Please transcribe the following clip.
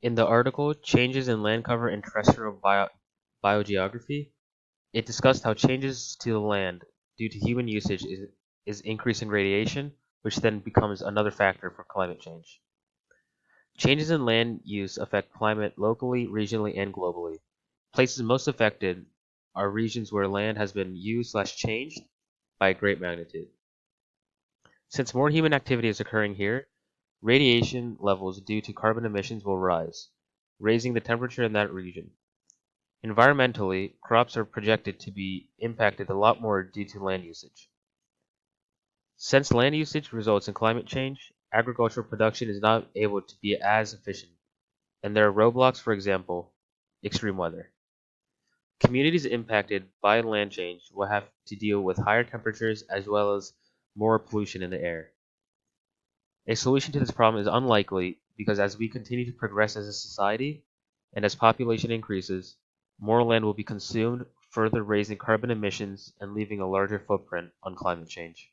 In the article Changes in Land Cover and Terrestrial Biogeography, it discussed how changes to the land due to human usage is increasing radiation, which then becomes another factor for climate change. Changes in land use affect climate locally, regionally, and globally. Places most affected are regions where land has been used/changed by a great magnitude. Since more human activity is occurring here, radiation levels due to carbon emissions will rise, raising the temperature in that region. Environmentally, crops are projected to be impacted a lot more due to land usage. Since land usage results in climate change, agricultural production is not able to be as efficient, and there are roadblocks, for example, extreme weather. Communities impacted by land change will have to deal with higher temperatures as well as more pollution in the air. A solution to this problem is unlikely because as we continue to progress as a society and as population increases, more land will be consumed, further raising carbon emissions and leaving a larger footprint on climate change.